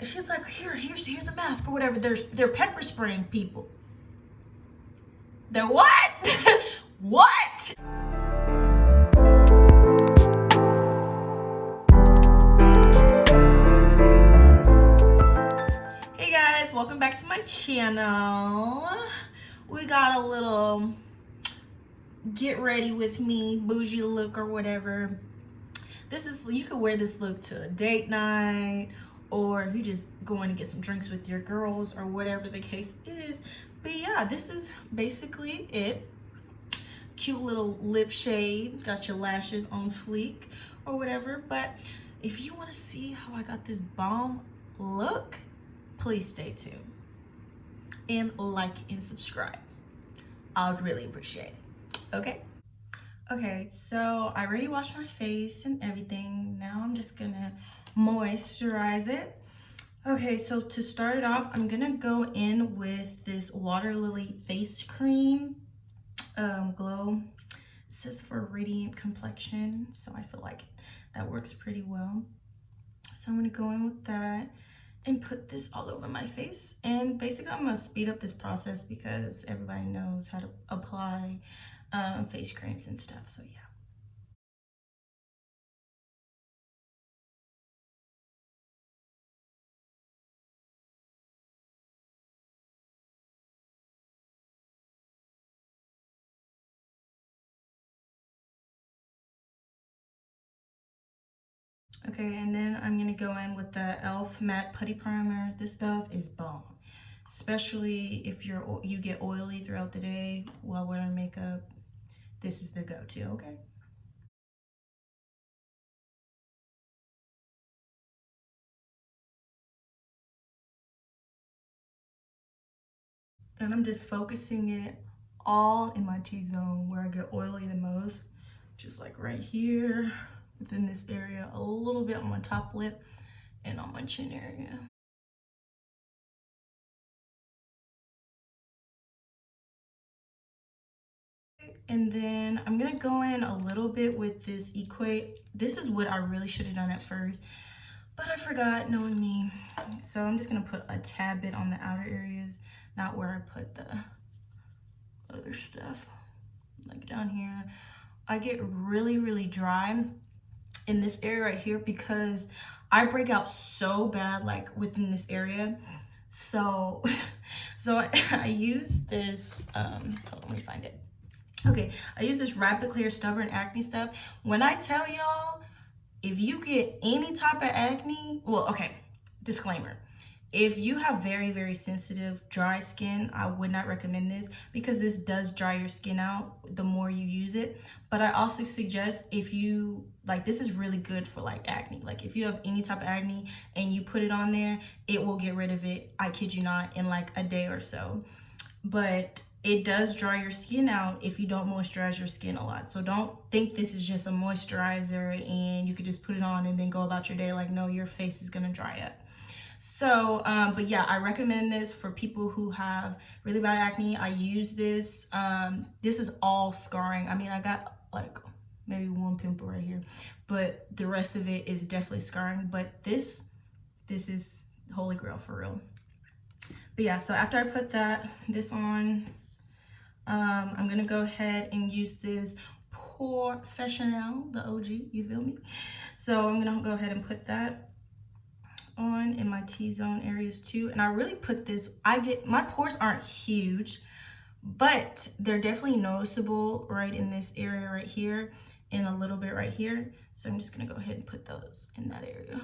she's like, here's a mask or whatever. They're pepper spraying people. They're what? What? Hey guys, welcome back to my channel. We got a little get ready with me bougie look or whatever. You could wear this look to a date night, or if you just going to get some drinks with your girls or whatever the case is. But yeah, this is basically it. Cute little lip shade, got your lashes on fleek or whatever. But if you want to see how I got this bomb look, please stay tuned and like and subscribe. I would really appreciate it. Okay, so I already washed my face and everything. Now I'm just gonna moisturize it. Okay, so to start it off, I'm gonna go in with this Water Lily face cream, glow. It says for radiant complexion, so I feel like that works pretty well. So I'm gonna go in with that and put this all over my face. And basically I'm gonna speed up this process because everybody knows how to apply face creams and stuff, so yeah. Okay, and then I'm gonna go in with the e.l.f. matte putty primer. This stuff is bomb, especially if you get oily throughout the day while wearing makeup. This is the go-to, okay? And I'm just focusing it all in my T-zone where I get oily the most, just like right here, within this area, a little bit on my top lip and on my chin area. And then I'm gonna go in a little bit with this Equate. This is what I really should have done at first, but I forgot, knowing me. So I'm just gonna put a tad bit on the outer areas, not where I put the other stuff, like down here. I get really dry in this area right here because I break out so bad, like within this area. So I use this, hold on, let me find it. Okay, I use this Rapid Clear Stubborn Acne stuff. When I tell y'all, if you get any type of acne, well, okay, disclaimer. If you have very sensitive dry skin, I would not recommend this because this does dry your skin out the more you use it. But I also suggest, if you, like, this is really good for like acne. Like if you have any type of acne and you put it on there, it will get rid of it, I kid you not, in like a day or so. But it does dry your skin out if you don't moisturize your skin a lot. So don't think this is just a moisturizer and you could just put it on and then go about your day. Like, no, your face is gonna dry up. So, but yeah, I recommend this for people who have really bad acne. I use this. This is all scarring. I mean, I got like maybe one pimple right here, but the rest of it is definitely scarring. But this is holy grail for real. But yeah, so after I put this on, I'm gonna go ahead and use this Professional, the OG, you feel me? So I'm gonna go ahead and put that on in my T-zone areas too. And I really put this, my pores aren't huge, but they're definitely noticeable right in this area right here and a little bit right here. So I'm just gonna go ahead and put those in that area.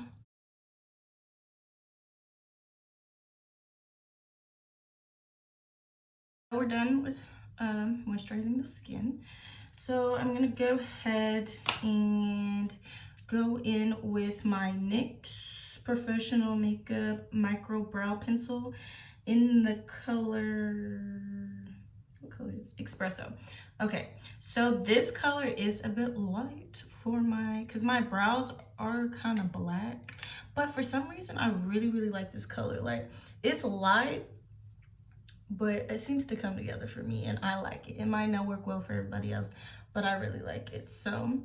We're done with moisturizing the skin. So I'm gonna go ahead and go in with my NYX Professional Makeup Micro Brow Pencil in the color, what color is it? Espresso. Okay, so this color is a bit light for because my brows are kind of black, but for some reason I really like this color. Like, it's light, but it seems to come together for me and I like it. It might not work well for everybody else, but I really like it. So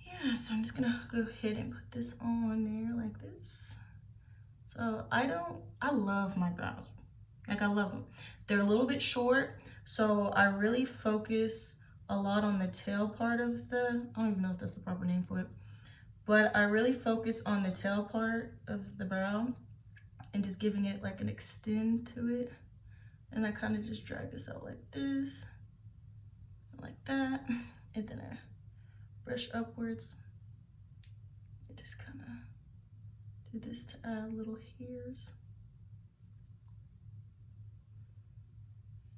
yeah, so I'm just gonna go ahead and put this on there like this. So I love my brows. Like, I love them. They're a little bit short, so I really focus a lot on the tail part of the, I don't even know if that's the proper name for it, but I really focus on the tail part of the brow and just giving it like an extend to it. And I kind of just drag this out like this, like that, and then I brush upwards. I just kind of do this to add little hairs.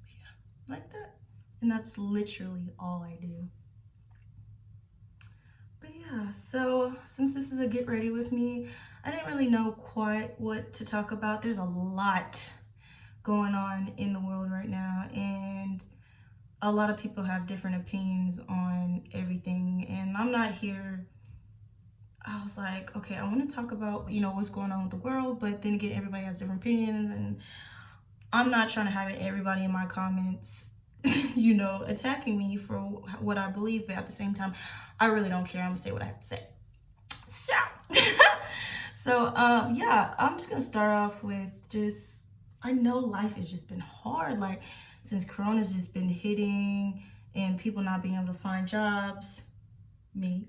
Yeah, like that. And that's literally all I do. But yeah, so since this is a get ready with me, I didn't really know quite what to talk about. There's a lot going on in the world right now, and a lot of people have different opinions on everything, and I'm not here. I was like, okay, I want to talk about, you know, what's going on with the world, but then again, everybody has different opinions, and I'm not trying to have everybody in my comments you know, attacking me for what I believe, but at the same time, I really don't care. I'm gonna say what I have to say. So yeah, I'm just gonna start off with just, I know life has just been hard, like since Corona's just been hitting and people not being able to find jobs, me,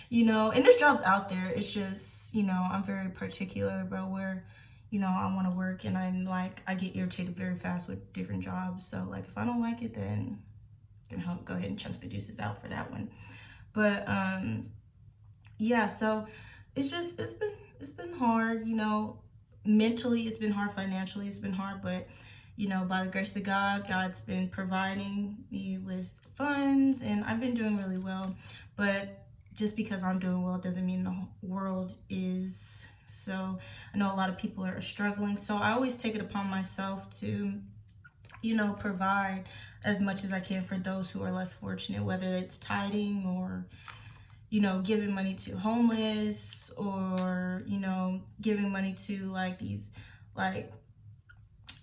you know, and there's jobs out there. It's just, you know, I'm very particular about where, you know, I want to work, and I'm like, I get irritated very fast with different jobs. So like, if I don't like it, then I'm gonna go ahead and chunk the deuces out for that one. But yeah, so it's been hard, you know, mentally it's been hard, financially it's been hard, but you know, by the grace of God, God's been providing me with funds, and I've been doing really well. But just because I'm doing well doesn't mean the world is. So I know a lot of people are struggling, so I always take it upon myself to, you know, provide as much as I can for those who are less fortunate, whether it's tithing or, you know, giving money to homeless, or, you know, giving money to like these like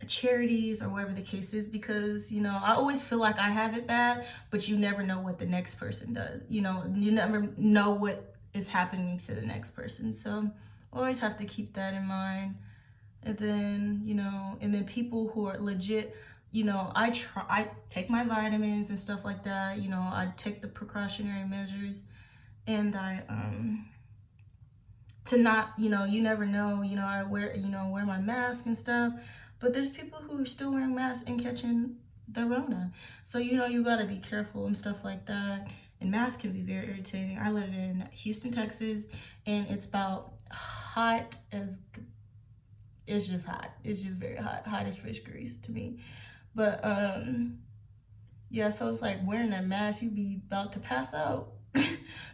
charities or whatever the case is, because, you know, I always feel like I have it bad, but you never know what the next person does. You know, you never know what is happening to the next person. So always have to keep that in mind. And then, you know, and then people who are legit, you know, I take my vitamins and stuff like that. You know, I take the precautionary measures, and I to not, you know, you never know, you know, I wear my mask and stuff, but there's people who are still wearing masks and catching the Rona. So, you know, you got to be careful and stuff like that. And masks can be very irritating. I live in Houston, Texas, and it's about hot as, it's just hot. It's just very hot, hot as fish grease to me. But yeah, so it's like wearing that mask, you be about to pass out.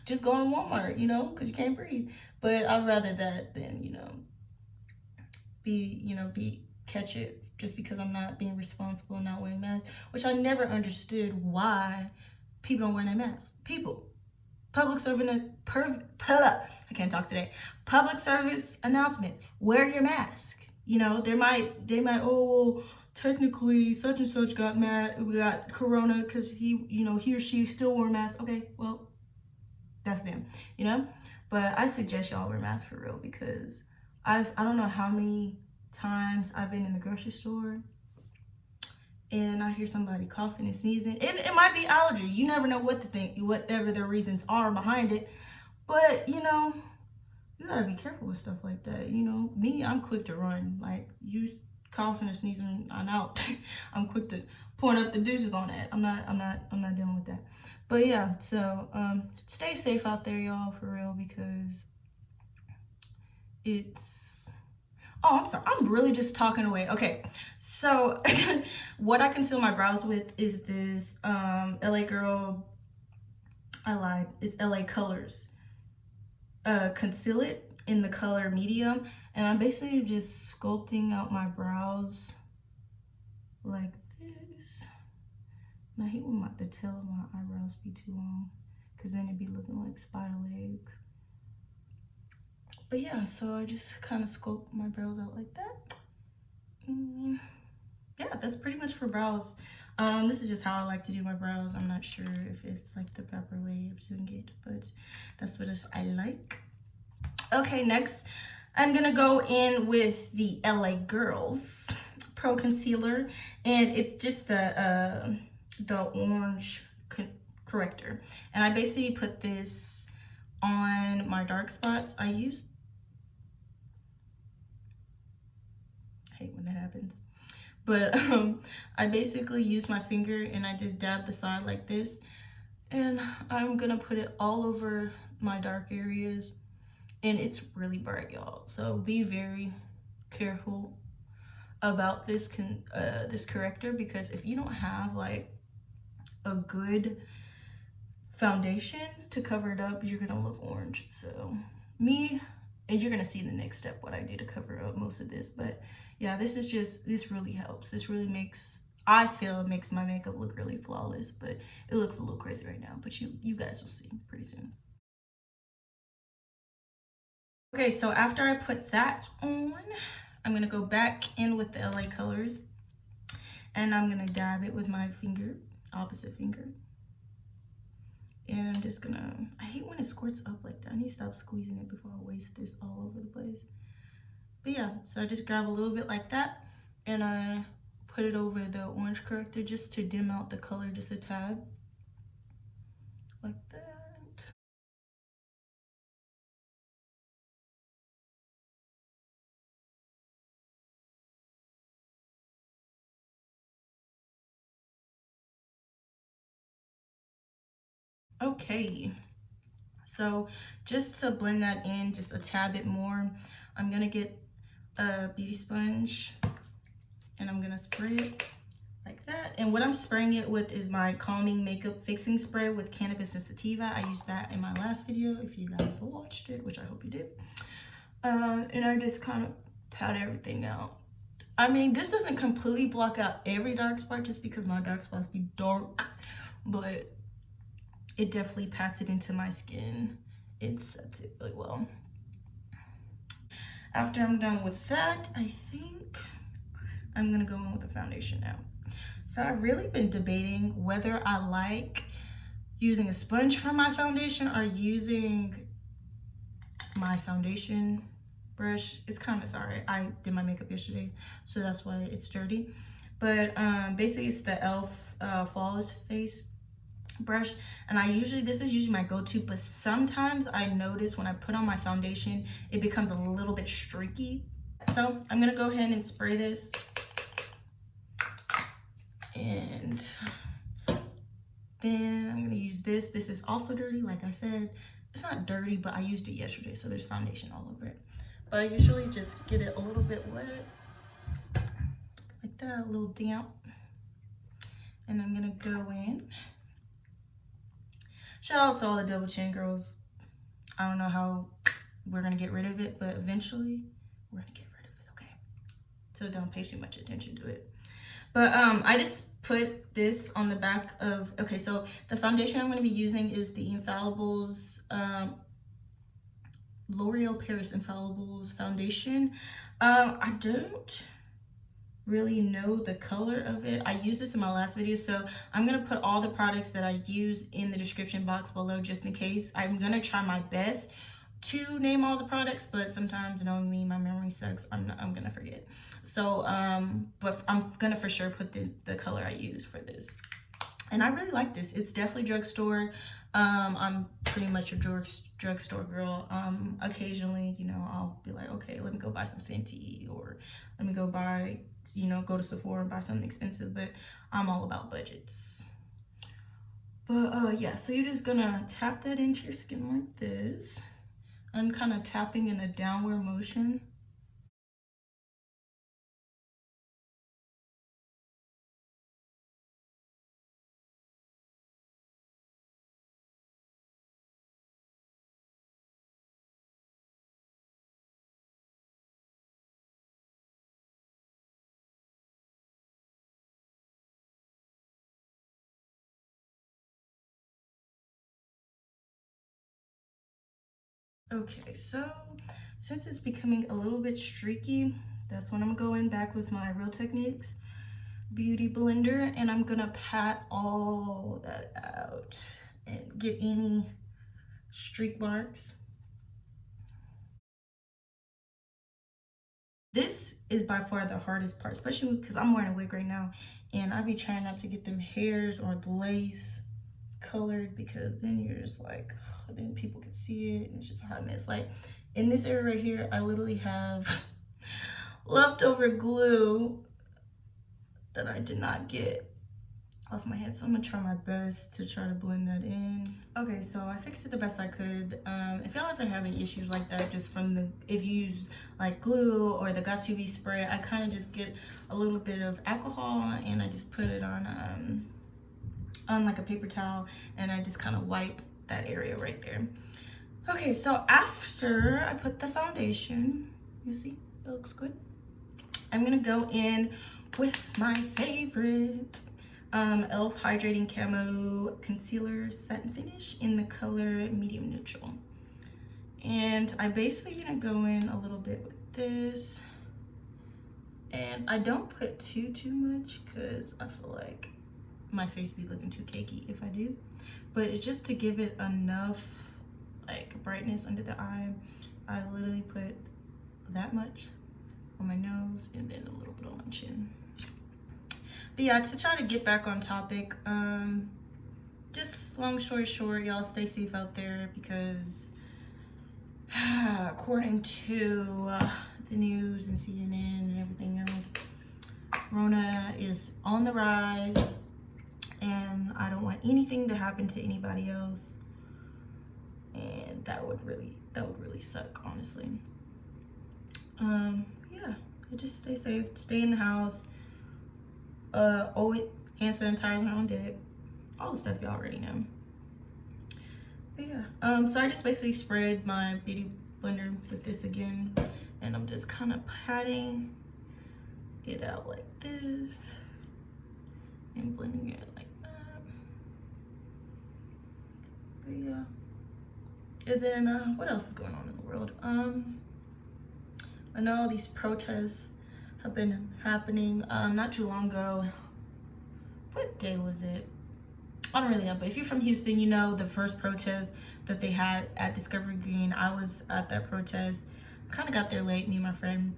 Just going to Walmart, you know, because you can't breathe. But I'd rather that than, you know, catch it just because I'm not being responsible and not wearing masks, which I never understood why people don't wear their masks. People, public service announcement, wear your mask. You know, they might, oh, well, technically such and such got Corona because he or she still wore a mask. Okay, well, that's them, you know. But I suggest y'all wear masks for real, because I don't know how many times I've been in the grocery store and I hear somebody coughing and sneezing, and it might be allergy. You never know what to think, whatever the reasons are behind it. But you know, you gotta be careful with stuff like that. You know, me, I'm quick to run. Like, you coughing or sneezing, I'm out. I'm quick to point up the deuces on that. I'm not dealing with that. But yeah, so stay safe out there, y'all, for real, because it's, oh, I'm sorry, I'm really just talking away. Okay, so what I conceal my brows with is this LA Girl, I lied, it's LA Colors Conceal It in the color medium, and I'm basically just sculpting out my brows like this. And I hate when the tail of my eyebrows be too long, because then it'd be looking like spider legs. But yeah, so I just kind of sculpt my brows out like that. Yeah, that's pretty much for brows. This is just how I like to do my brows. I'm not sure if it's like the proper way of doing it, but that's what I like. Okay, next, I'm gonna go in with the LA Girls Pro Concealer, and it's just the orange corrector. And I basically put this on my dark spots. I hate when that happens. But I basically use my finger and I just dab the side like this. And I'm gonna put it all over my dark areas. And it's really bright, y'all. So be very careful about this this corrector, because if you don't have like a good foundation to cover it up, you're gonna look orange. So and you're gonna see in the next step what I did to cover up most of this. But yeah, this really helps. This really I feel it makes my makeup look really flawless, but it looks a little crazy right now. But you guys will see pretty soon. Okay, so after I put that on, I'm gonna go back in with the LA colors, and I'm gonna dab it with my finger, opposite finger. And I'm just gonna, I hate when it squirts up like that. I need to stop squeezing it before I waste this all over the place. But yeah, so I just grab a little bit like that, and I put it over the orange corrector just to dim out the color just a tad. Like that. Okay, so just to blend that in just a tad bit more, I'm gonna get a beauty sponge and I'm gonna spray it like that. And what I'm spraying it with is my calming makeup fixing spray with cannabis and sativa. I used that in my last video if you guys watched it, which I hope you did. And I just kind of pat everything out. I mean, this doesn't completely block out every dark spot just because my dark spots be dark, but it definitely pats it into my skin. It sets it really well. After I'm done with that, I think I'm gonna go in with the foundation now. So I've really been debating whether I like using a sponge for my foundation or using my foundation brush. It's kind of, sorry, I did my makeup yesterday, so that's why it's dirty. But basically it's the e.l.f. Flawless Face brush, and this is usually my go-to, but sometimes I notice when I put on my foundation it becomes a little bit streaky. So I'm gonna go ahead and spray this, and then I'm gonna use this. This is also dirty, like I said. It's not dirty, but I used it yesterday, so there's foundation all over it. But I usually just get it a little bit wet, like that, a little damp. And I'm gonna go in. Shout out to all the double chin girls. I don't know how we're gonna get rid of it, but eventually we're gonna get rid of it, okay? So don't pay too much attention to it. But I just put this on the back of, okay, so the foundation I'm gonna be using is the Infallible's L'Oreal Paris Infallibles foundation. I don't really know the color of it. I used this in my last video, so I'm gonna put all the products that I use in the description box below just in case. I'm gonna try my best to name all the products, but sometimes, knowing me, my memory sucks. I'm gonna forget. So but I'm gonna for sure put the color I use for this. And I really like this. It's definitely drugstore. I'm pretty much a drugstore girl. Occasionally, you know, I'll be like, okay, let me go buy some Fenty, or let me go buy, you know, go to Sephora and buy something expensive, but I'm all about budgets. But yeah, so you're just gonna tap that into your skin like this. I'm kind of tapping in a downward motion. Okay, so since it's becoming a little bit streaky, that's when I'm going back with my Real Techniques Beauty Blender, and I'm gonna pat all that out and get any streak marks. This is by far the hardest part, especially because I'm wearing a wig right now, and I be trying not to get them hairs or the lace colored, because then you're just like, then people can see it and it's just a hot mess. Like in this area right here, I literally have leftover glue that I did not get off my head, so I'm gonna try my best to try to blend that in. Okay, so I fixed it the best I could. If y'all ever have any issues like that, just from the, if you use like glue or the Got UV spray, I kind of just get a little bit of alcohol and I just put it on like a paper towel, and I just kind of wipe that area right there. Okay, so after I put the foundation, you see, it looks good. I'm gonna go in with my favorite e.l.f. Hydrating Camo Concealer Satin Finish in the color Medium Neutral. And I'm basically gonna go in a little bit with this. And I don't put too much because I feel like my face be looking too cakey if I do. But it's just to give it enough like brightness under the eye. I literally put that much on my nose and then a little bit on my chin. But yeah, to try to get back on topic, just long story short, y'all stay safe out there, because according to the news and CNN and everything else, Rona is on the rise, and I don't want anything to happen to anybody else, and that would really suck, honestly. Yeah, just stay safe, stay in the house. Always hand sanitizer on deck, all the stuff y'all already know. But yeah, so I just basically sprayed my beauty blender with this again, and I'm just kind of patting it out like this and blending it like that. But yeah, and then what else is going on in the world? I know these protests have been happening not too long ago. What day was it? I don't really know, but if you're from Houston, you know the first protest that they had at Discovery Green. I was at that protest. Kind of got there late, me and my friend,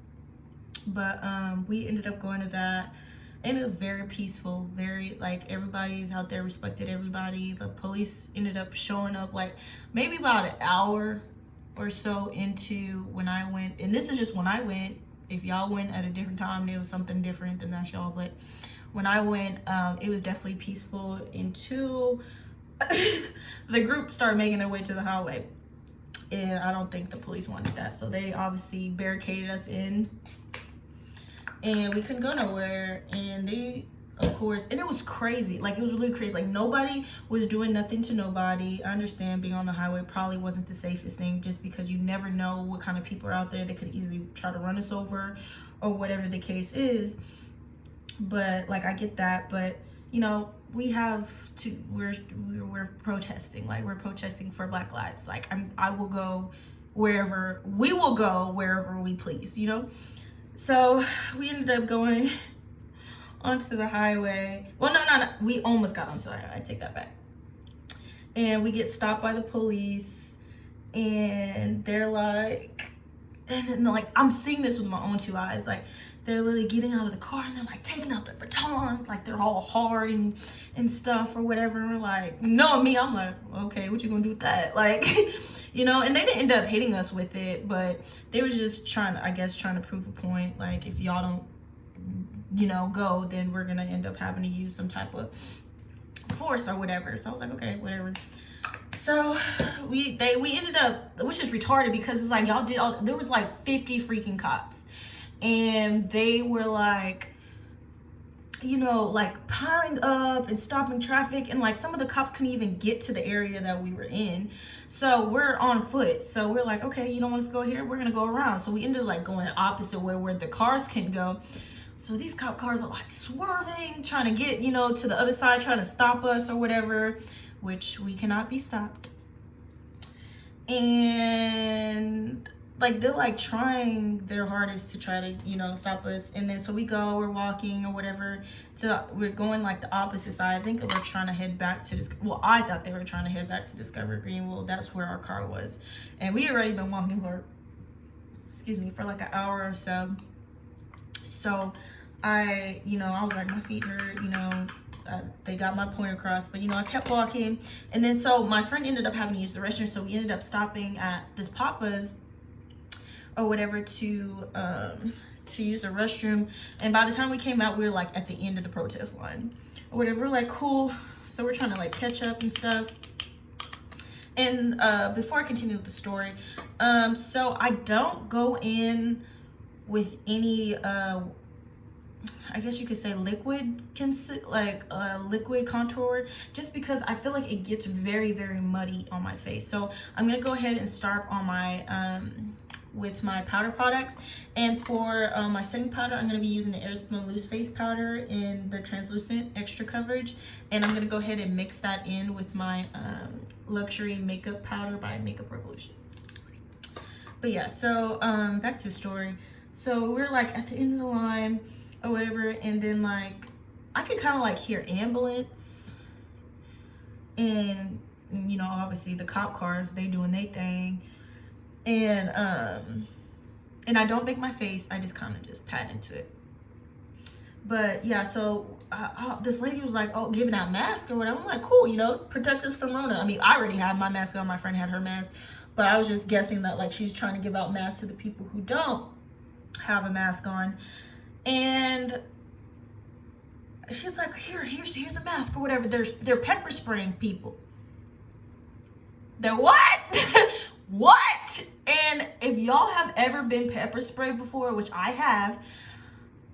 but we ended up going to that, and it was very peaceful, very, like, everybody's out there, respected everybody. The police ended up showing up like maybe about an hour or so into when I went, and this is just when I went. If y'all went at a different time, it was something different, than that's y'all. But when I went, it was definitely peaceful until the group started making their way to the highway. And I don't think the police wanted that. So they obviously barricaded us in, and we couldn't go nowhere. And they, of course, and it was crazy. Like, it was really crazy. Like, nobody was doing nothing to nobody. I understand being on the highway probably wasn't the safest thing, just because you never know what kind of people are out there. They could easily try to run us over or whatever the case is. But, like, I get that. But, you know, we have to, we're protesting. Like, we're protesting for Black lives. Like, I will go wherever, we will go wherever we please, you know? So we ended up going onto the highway. Well, no, we almost got onto the highway. I take that back. And we get stopped by the police, and they're like, and then like, I'm seeing this with my own two eyes. Like, they're literally getting out of the car, and they're like taking out their batons, like they're all hard and stuff or whatever. And we're like, no, me, I'm like, okay, what you gonna do with that? Like, you know, and they didn't end up hitting us with it, but they were just trying to prove a point. Like, if y'all don't, you know, go, then we're gonna end up having to use some type of force or whatever. So I was like, okay, whatever. So we ended up, which is retarded, because it's like, y'all did all, there was like 50 freaking cops, and they were like, you know, like piling up and stopping traffic, and like some of the cops couldn't even get to the area that we were in. So we're on foot, so we're like, okay, you don't want us to go here, we're gonna go around. So we ended up like going the opposite way where the cars can go. So these cop cars are like swerving, trying to get, you know, to the other side, trying to stop us or whatever, which we cannot be stopped. And like, they're like trying their hardest to try to, you know, stop us. And then so we go, we're walking or whatever, so we're going like the opposite side. I think we're trying to head back to this, well, I thought they were trying to head back to Discovery Green. Well, that's where our car was, and we already been walking for, excuse me, for like an hour or so. So I was like, my feet hurt, they got my point across, but I kept walking. And then so my friend ended up having to use the restroom, so we ended up stopping at this Papa's or whatever to use the restroom. And by the time we came out, we were like at the end of the protest line or whatever. We're like, cool. So we're trying to like catch up and stuff. And before I continue with the story, so I don't go in with any I guess you could say liquid contour, just because I feel like it gets very, very muddy on my face. So I'm gonna go ahead and start on my with my powder products. And for my setting powder, I'm gonna be using the Airspun Loose Face Powder in the translucent extra coverage, and I'm gonna go ahead and mix that in with my luxury makeup powder by Makeup Revolution. But yeah, so back to the story. So we're like at the end of the line or whatever, and then like I could kind of like hear ambulance, and obviously the cop cars, they doing their thing, and I don't make my face, I just kind of just pat into it. But yeah, so this lady was like, oh, giving out masks or whatever. I'm like, cool, protect us from Rona. I mean, I already had my mask on, my friend had her mask, but I was just guessing that like she's trying to give out masks to the people who don't have a mask on. And she's like, here's a mask or whatever. They're pepper spraying people. They're what? What? And if y'all have ever been pepper sprayed before, which I have,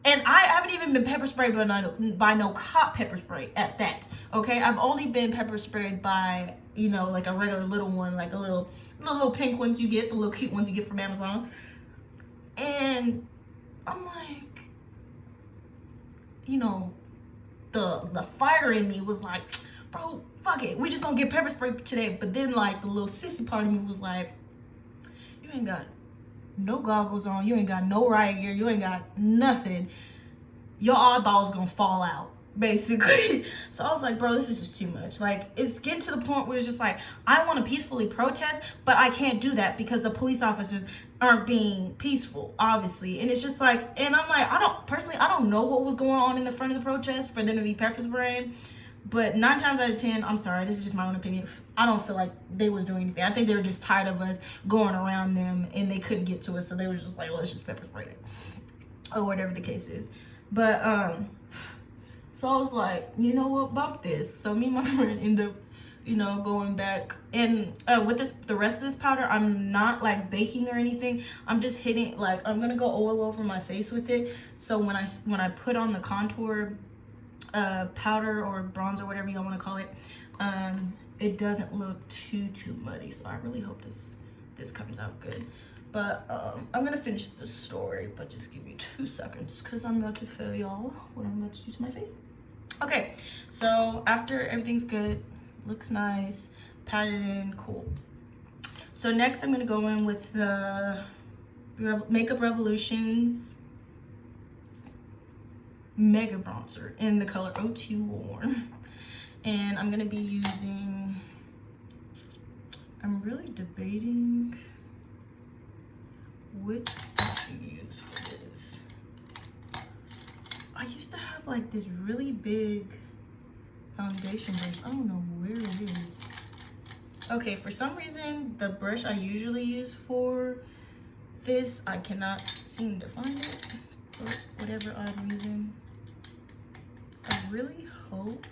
and I haven't even been pepper sprayed by no cop pepper spray at that. Okay, I've only been pepper sprayed by like a regular little one, like a little pink ones you get, the little cute ones you get from Amazon. And I'm like, the fighter in me was like, bro, fuck it, we just gonna get pepper spray today. But then like the little sissy part of me was like, you ain't got no goggles on, you ain't got no riot gear, you ain't got nothing, your eyeballs gonna fall out basically. So I was like, bro, this is just too much. Like, it's getting to the point where it's just like, I want to peacefully protest, but I can't do that because the police officers aren't being peaceful, obviously. And it's just like, and I'm like, I don't know what was going on in the front of the protest for them to be pepper spraying, but 9 times out of 10, I'm sorry, this is just my own opinion, I don't feel like they was doing anything. I think they were just tired of us going around them and they couldn't get to us, so they were just like, well, let's just pepper spray it or whatever the case is. But so I was like, you know what, bump this. So me and my friend end up going back, and with the rest of this powder, I'm not like baking or anything, I'm just hitting, like, I'm gonna go all over my face with it, so when I put on the contour powder or bronzer, whatever you want to call it, it doesn't look too muddy. So I really hope this comes out good. But I'm gonna finish the story, but just give me 2 seconds because I'm about to tell y'all what I'm about to do to my face. Okay, so after everything's good, looks nice, patted in, cool. So next I'm gonna go in with the Makeup Revolution's Mega Bronzer in the color O2 Warm. And I'm gonna be using, I'm really debating what to use for this. I used to have like this really big foundation brush. I don't know where it is. Okay, for some reason, the brush I usually use for this, I cannot seem to find it. But whatever I'm using, I really hope.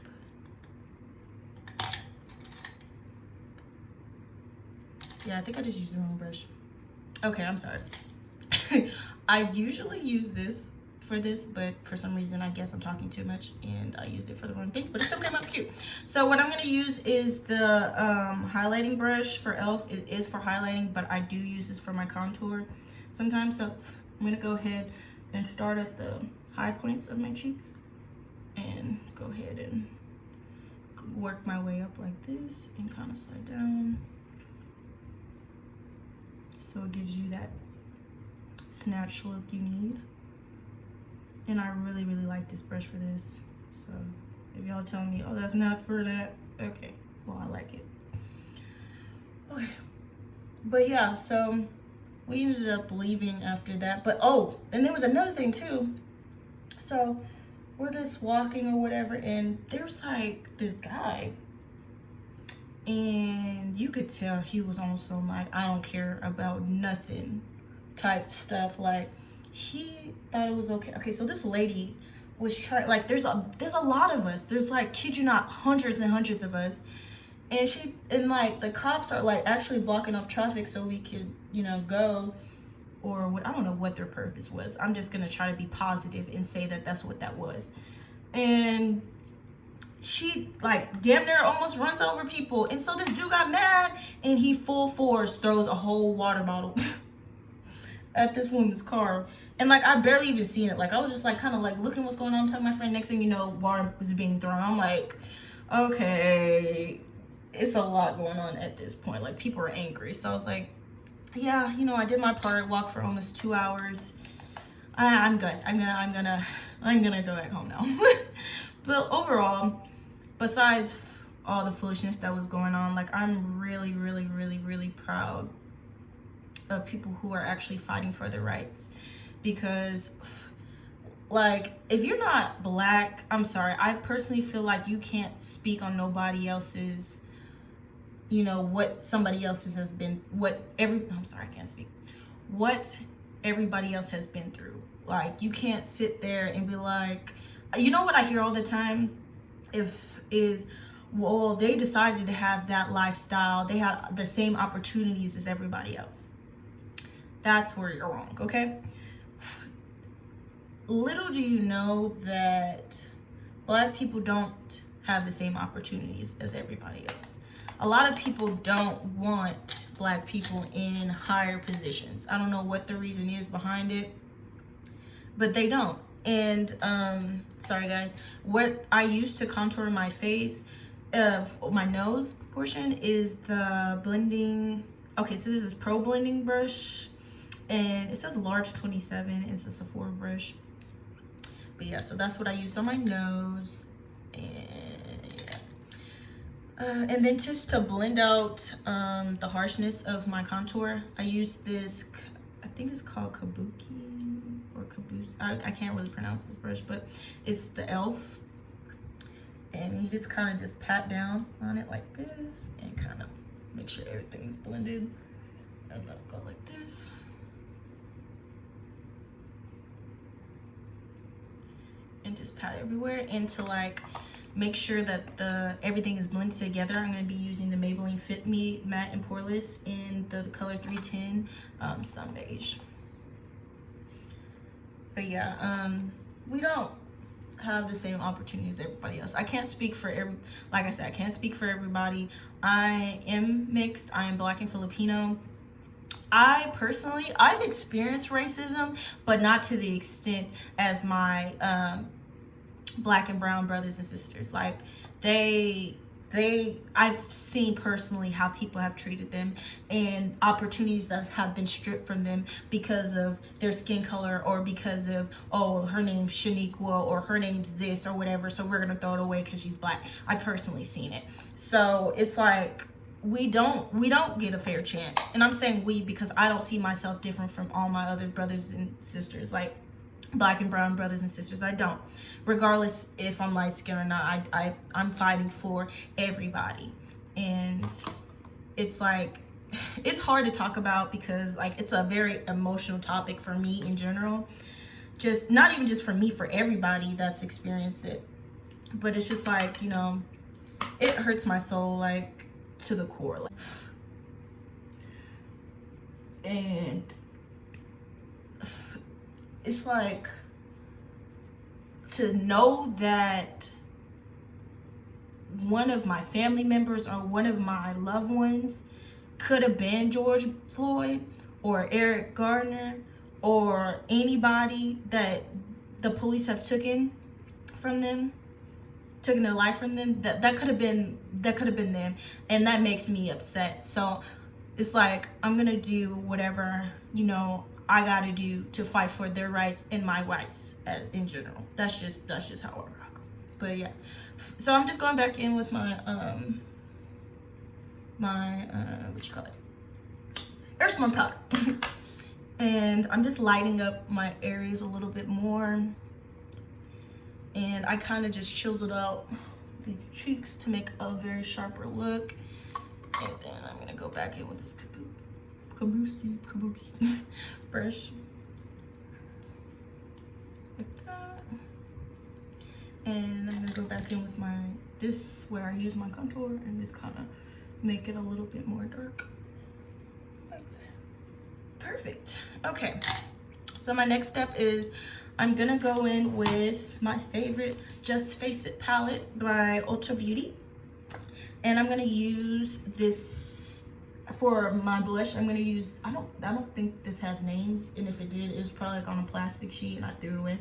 Yeah, I think I just used the wrong brush. Okay, I'm sorry. I usually use this for this, but for some reason, I guess I'm talking too much and I used it for the wrong thing, but it still came out cute. So what I'm gonna use is the highlighting brush for e.l.f. It is for highlighting, but I do use this for my contour sometimes. So I'm gonna go ahead and start at the high points of my cheeks and go ahead and work my way up like this and kind of slide down. So it gives you that snatch look you need. And I really, really like this brush for this. So if y'all tell me, oh, that's not for that, okay, well, I like it. Okay, but yeah, so we ended up leaving after that. But oh, and there was another thing too. So we're just walking or whatever, and there's like this guy, and you could tell he was on some like I don't care about nothing type stuff. Like he thought it was okay. Okay, so this lady was trying, like there's a lot of us. There's like, kid you not, hundreds and hundreds of us. And like the cops are like actually blocking off traffic so we could, you know, go, or what, I don't know what their purpose was. I'm just gonna try to be positive and say that that's what that was. And she like damn near almost runs over people, and so this dude got mad and he full force throws a whole water bottle at this woman's car. And like I barely even seen it. Like I was just like kind of like looking what's going on, telling my friend. Next thing you know, water was being thrown. I'm like, okay, it's a lot going on at this point. Like people are angry. So I was like, yeah, you know, I did my part, walked for almost 2 hours. I'm good. I'm gonna go back home now. But overall, besides all the foolishness that was going on, like I'm really, really, really, really proud of people who are actually fighting for their rights. Because like if you're not black, I'm sorry, I personally feel like you can't speak on nobody else's, you know, what somebody else's has been, what everybody else has been through. Like you can't sit there and be like, you know what I hear all the time is, well, they decided to have that lifestyle, they had the same opportunities as everybody else. That's where you're wrong, okay? Little do you know that black people don't have the same opportunities as everybody else. A lot of people don't want black people in higher positions. I don't know what the reason is behind it, but they don't. And sorry guys, what I use to contour my face, my nose portion, is the blending. Okay, so this is Pro Blending brush, and it says large 27. It's a Sephora brush. But yeah, so that's what I use on my nose. And yeah, and then just to blend out the harshness of my contour, I use this, I think it's called Kabuki or Caboose. I can't really pronounce this brush, but it's the e.l.f. And you just kind of just pat down on it like this and kind of make sure everything's blended. And then go like this. And just pat everywhere, and to like make sure that everything is blended together, I'm going to be using the Maybelline Fit Me Matte and Poreless in the color 310 Sun Beige. But yeah, we don't have the same opportunities as everybody else. I can't speak for like I said, I can't speak for everybody. I am mixed. I am black and Filipino. I personally, I've experienced racism, but not to the extent as my black and brown brothers and sisters. Like I've seen personally how people have treated them, and opportunities that have been stripped from them because of their skin color, or because of, oh, her name's Shaniqua, or her name's this or whatever, so we're gonna throw it away because she's black. I personally seen it. So it's like, we don't get a fair chance. And I'm saying we because I don't see myself different from all my other brothers and sisters, like black and brown brothers and sisters. I don't, regardless if I'm light skinned or not. I'm fighting for everybody. And it's like, it's hard to talk about because like it's a very emotional topic for me in general, just not even just for me, for everybody that's experienced it. But it's just like, you know, it hurts my soul like to the core. And it's like, to know that one of my family members or one of my loved ones could have been George Floyd or Eric Garner or anybody that the police have taken their life from them, that could have been them, and that makes me upset. So it's like, I'm gonna do whatever, you know, I gotta do to fight for their rights and my rights in general. That's just how I rock. But yeah, so I'm just going back in with my what you call it, Earthworm powder. And I'm just lighting up my areas a little bit more. And I kind of just chiseled out the cheeks to make a very sharper look. And then I'm gonna go back in with this kabuki brush. Like that. And I'm gonna go back in with this where I use my contour and just kind of make it a little bit more dark. Like that. Perfect. Okay. So my next step is I'm gonna go in with my favorite Just Face It palette by Ulta Beauty. And I'm gonna use this for my blush. I'm gonna use, I don't think this has names, and if it did, it was probably like on a plastic sheet and I threw it away.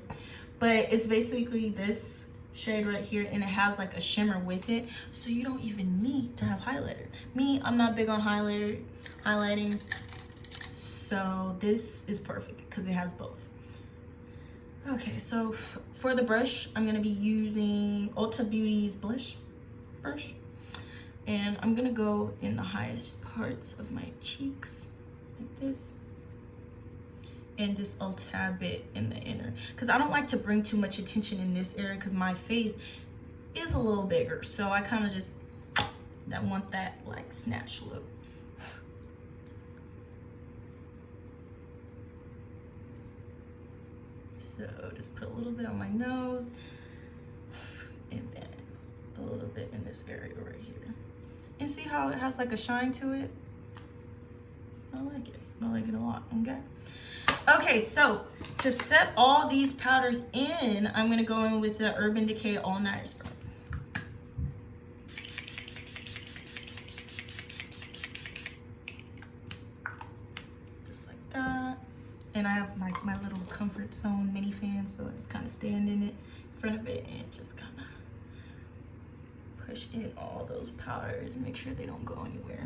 But it's basically this shade right here, and it has like a shimmer with it, so you don't even need to have highlighter. Me, I'm not big on highlighting, so this is perfect because it has both. Okay, so for the brush, I'm gonna be using Ulta Beauty's blush brush, and I'm gonna go in the highest parts of my cheeks like this, and just a tad bit in the inner, because I don't like to bring too much attention in this area because my face is a little bigger, so I kind of just want that like snatch look. So just put a little bit on my nose, and then a little bit in this area right here. And see how it has like a shine to it? I like it. I like it a lot, okay? Okay, so to set all these powders in, I'm gonna go in with the Urban Decay All Night Spray. Just like that. And I have my little comfort zone mini fan, so I just kind of stand in front of it and just kind of push in all those powders, make sure they don't go anywhere.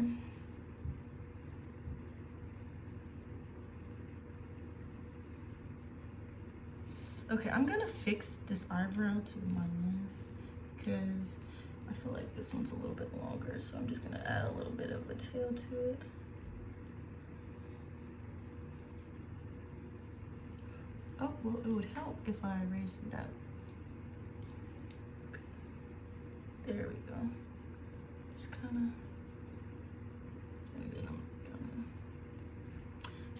Okay, I'm gonna fix this eyebrow to my left because I feel like this one's a little bit longer, so I'm just gonna add a little bit of a tail to it. Oh, well, it would help if I raised it up. Okay. There we go. Just kind of, and then I'm gonna,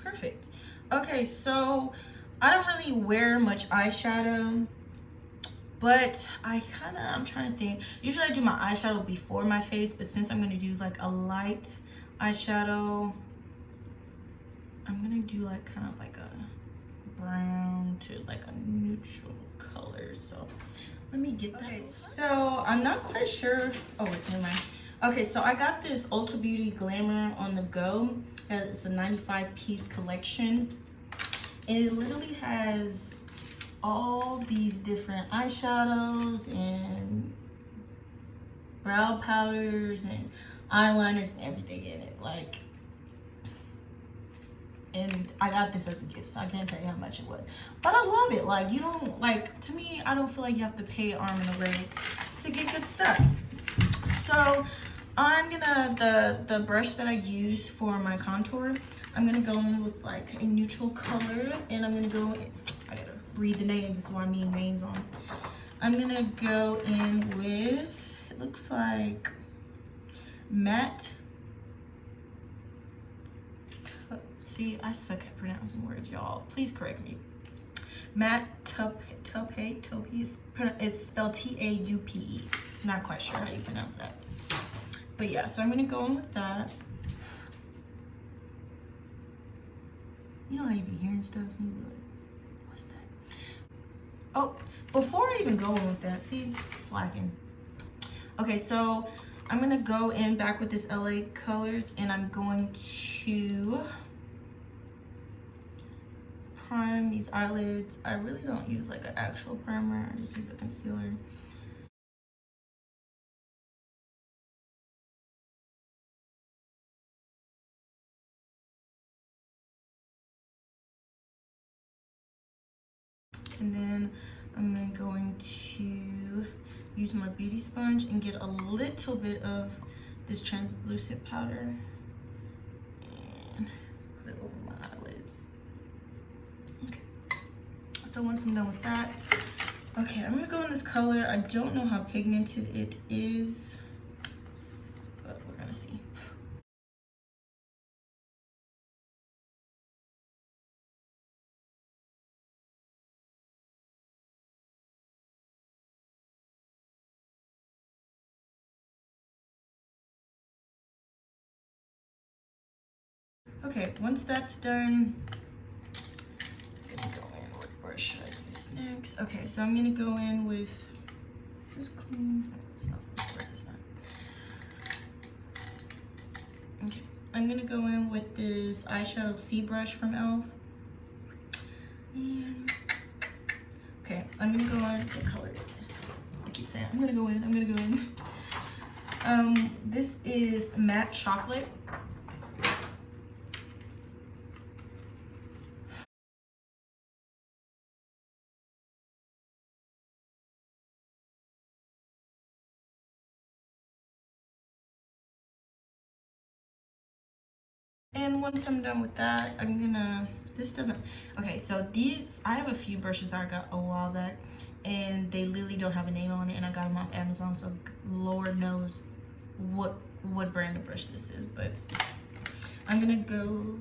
perfect. Okay, so I don't really wear much eyeshadow, but I'm trying to think. Usually I do my eyeshadow before my face, but since I'm gonna do like a light eyeshadow, I'm gonna do like kind of like a brown to like a neutral color. So let me get that. Okay, so I'm not quite sure. Oh wait, never mind. Okay, so I got this Ulta Beauty Glamour on the Go. It's a 95-piece collection, and it literally has all these different eyeshadows and brow powders and eyeliners and everything in it. Like, and I got this as a gift, so I can't tell you how much it was. But I love it. Like, you don't, like, to me, I don't feel like you have to pay arm and a leg to get good stuff. So I'm gonna, the brush that I use for my contour, I'm gonna go in with like a neutral color, and I'm gonna go in, I gotta read the names, this is why I mean names on. I'm gonna go in with, it looks like matte. See, I suck at pronouncing words, y'all. Please correct me. Matte Taupe, it's spelled T-A-U-P-E. Not quite sure how you pronounce that. But yeah, so I'm gonna go in with that. You know how you be hearing stuff and you be like, what's that? Oh, before I even go in with that, see, slacking. Okay, so I'm gonna go in back with this LA Colors, and I'm going to prime these eyelids. I really don't use like an actual primer, I just use a concealer. And then I'm going to use my beauty sponge and get a little bit of this translucent powder and put it over my eyelids. Okay, so once I'm done with that, Okay, I'm gonna go in this color. I don't know how pigmented it is, but we're gonna see. Okay, once that's done, I'm gonna go in with, where should I use next? Okay, so I'm gonna go in with, is this clean? Oh, of course it's not. Okay, I'm gonna go in with this eyeshadow C brush from e.l.f. And, okay, I'm gonna go in, what color? I keep saying, I'm gonna go in. This is matte chocolate. And once I'm done with that, I'm gonna, this doesn't, okay, so these, I have a few brushes that I got a while back, and they literally don't have a name on it, and I got them off Amazon, so Lord knows what brand of brush this is, but I'm gonna go,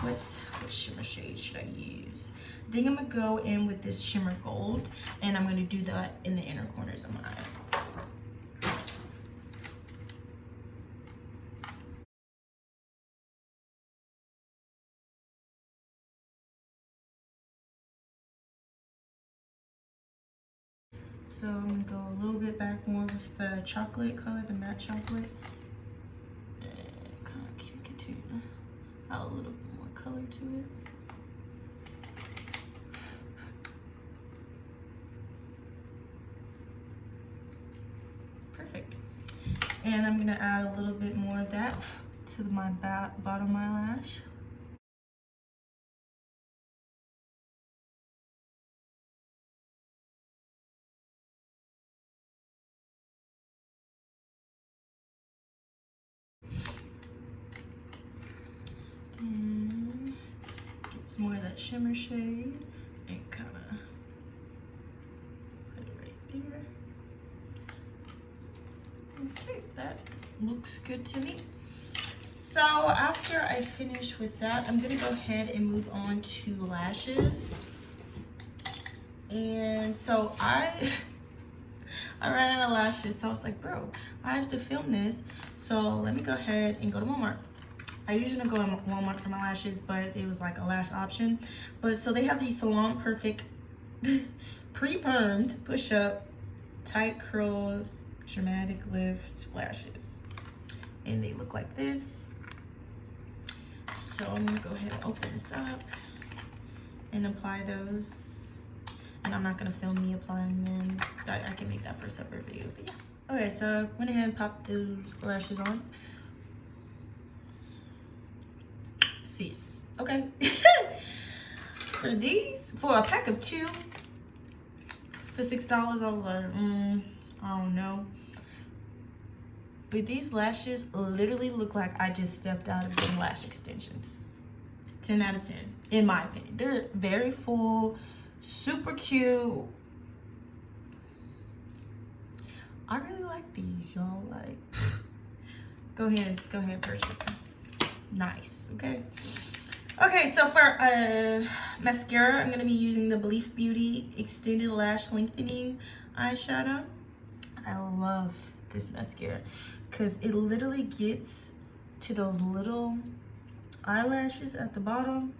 what shimmer shade should I use? I think I'm gonna go in with this shimmer gold, and I'm gonna do that in the inner corners of my eyes. So I'm gonna go a little bit back more with the chocolate color, the matte chocolate. And kind of kick it to add a little bit more color to it. Perfect. And I'm gonna add a little bit more of that to my bottom eyelash. Then get some more of that shimmer shade and kind of put it right there. Okay, that looks good to me. So after I finish with that, I'm gonna go ahead and move on to lashes. And so I ran out of lashes, so I was like, bro, I have to film this, so let me go ahead and go to Walmart. I usually don't go to Walmart for my lashes, but it was like a lash option. But so they have these Salon Perfect pre-permed, push-up, tight curl, dramatic lift lashes. And they look like this. So I'm gonna go ahead and open this up and apply those. And I'm not gonna film me applying them. I can make that for a separate video, but yeah. Okay, so I went ahead and popped those lashes on. Sis, okay. For these, for a pack of 2, for $6, I was like, I don't know. But these lashes literally look like I just stepped out of them lash extensions. 10 out of 10, in my opinion. They're very full, super cute. I really like these, y'all. Like, go ahead and purchase them. Nice, okay. Okay, so for mascara, I'm gonna be using the Belief Beauty Extended Lash Lengthening eyeshadow. I love this mascara because it literally gets to those little eyelashes at the bottom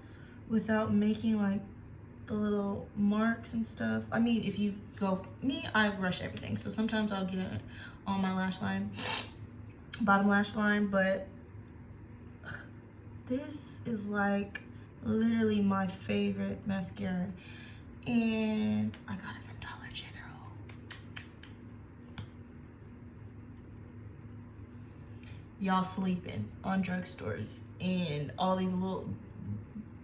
without making like the little marks and stuff. I mean, if you go, me, I brush everything, so sometimes I'll get it on my lash line, bottom lash line, but this is like literally my favorite mascara, and I got it from Dollar General. Y'all sleeping on drugstores and all these little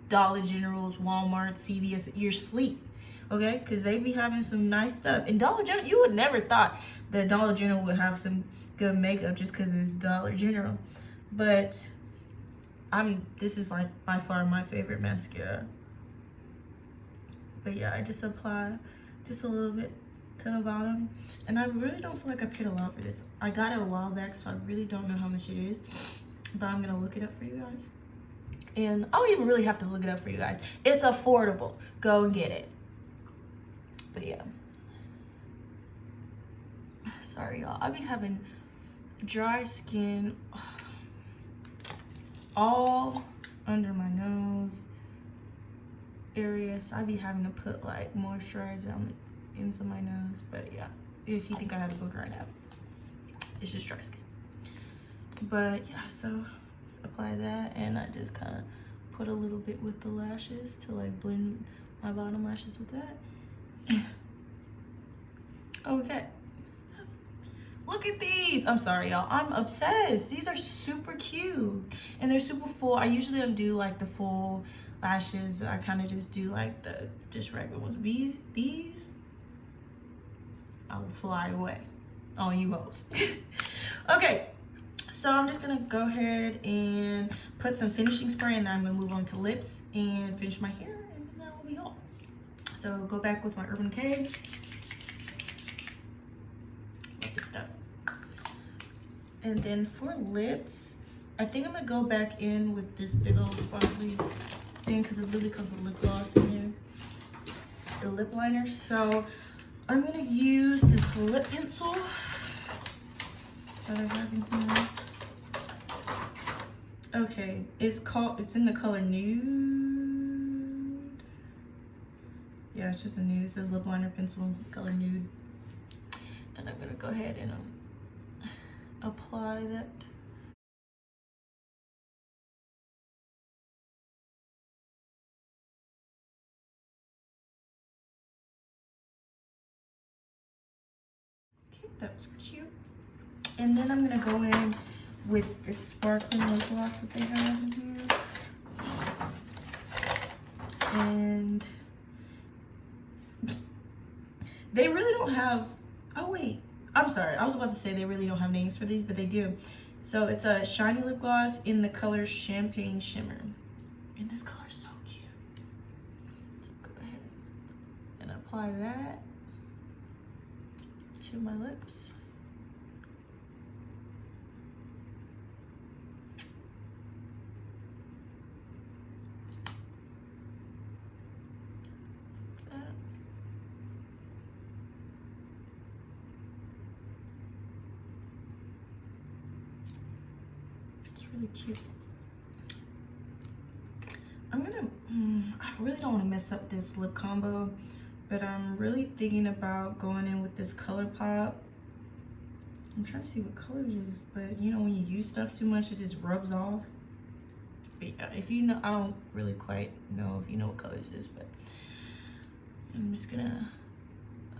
Dollar Generals, Walmart, CVS. You're asleep, okay? Because they be having some nice stuff. And Dollar General, you would never thought that Dollar General would have some good makeup just because it's Dollar General, but this is like by far my favorite mascara. But yeah, I just apply just a little bit to the bottom. And I really don't feel like I paid a lot for this. I got it a while back, so I really don't know how much it is, but I'm gonna look it up for you guys. And I don't even really have to look it up for you guys. It's affordable. Go and get it. But yeah. Sorry, y'all. I be having dry skin all under my nose area. So I be having to put like moisturizer on the ends of my nose. But yeah, if you think I have a book right now, it's just dry skin. But yeah, so apply that, and I just kind of put a little bit with the lashes to like blend my bottom lashes with that. Okay, look at these. I'm sorry, y'all, I'm obsessed. These are super cute and they're super full. I usually don't do like the full lashes. I kind of just do like the just regular ones. These I will fly away on you hoes. Okay, so I'm just gonna go ahead and put some finishing spray, and then I'm gonna move on to lips and finish my hair, and then that will be all. So go back with my Urban Decay. Love this stuff. And then for lips, I think I'm gonna go back in with this big old sparkly thing because it literally comes with lip gloss in here, the lip liner. So I'm gonna use this lip pencil that I have in here. Okay, it's in the color Nude. Yeah, it's just a nude. It says lip liner pencil, color Nude. And I'm gonna go ahead and apply that. Okay, that's cute. And then I'm gonna go in with this sparkling lip gloss that they have in here. And they really don't have, oh wait, I'm sorry, I was about to say they really don't have names for these, but they do. So it's a shiny lip gloss in the color Champagne Shimmer. And this color is so cute. So go ahead and apply that to my lips. Really cute. I really don't want to mess up this lip combo, but I'm really thinking about going in with this Color Pop. I'm trying to see what color it is, but you know, when you use stuff too much, it just rubs off. But yeah, if you know, I don't really quite know if you know what color this is, but I'm just gonna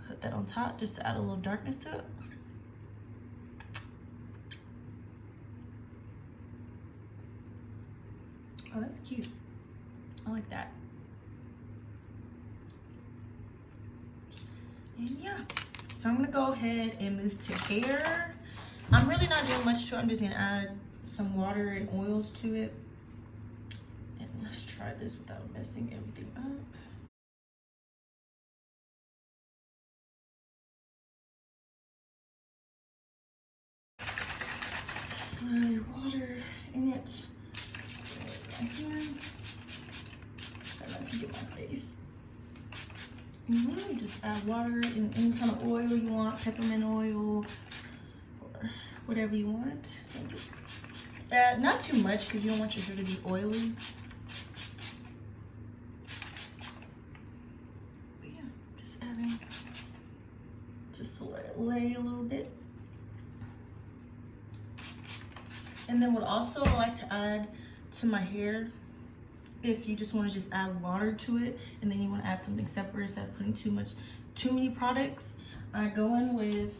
put that on top just to add a little darkness to it. Oh, that's cute. I like that. And yeah, so I'm gonna go ahead and move to hair. I'm really not doing much to it. I'm just gonna add some water and oils to it. And let's try this without messing everything up. Slide water in it. Right here. Try not to get my face. Just add water and any kind of oil you want, peppermint oil or whatever you want. And just add not too much because you don't want your hair to be oily. But yeah, just adding just to let it lay a little bit. And then what also I like to add to my hair, if you just want to just add water to it and then you want to add something separate instead of putting too many products, I go in with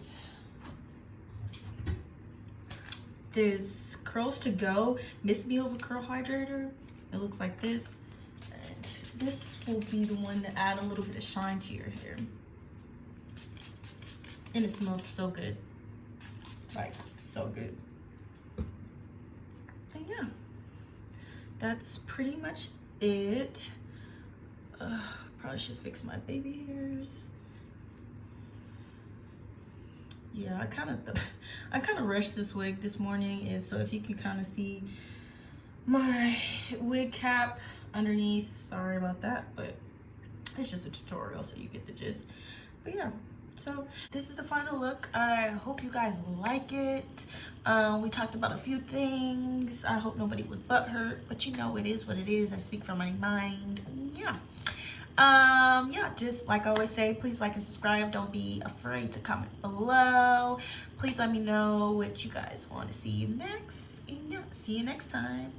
this Curls to Go Miss Me Over Curl Hydrator. It looks like this. And this will be the one to add a little bit of shine to your hair. And it smells so good. Like, so good. And yeah, that's pretty much it. Probably should fix my baby hairs. yeah, I kind of rushed this wig this morning, and so if you can kind of see my wig cap underneath, sorry about that, but it's just a tutorial so you get the gist. But yeah, so this is the final look. I hope you guys like it. We talked about a few things. I hope nobody was butthurt, but you know, it is what it is. I speak from my mind. Yeah. Yeah, just like I always say, please like and subscribe. Don't be afraid to comment below. Please let me know what you guys want to see next. And yeah, see you next time.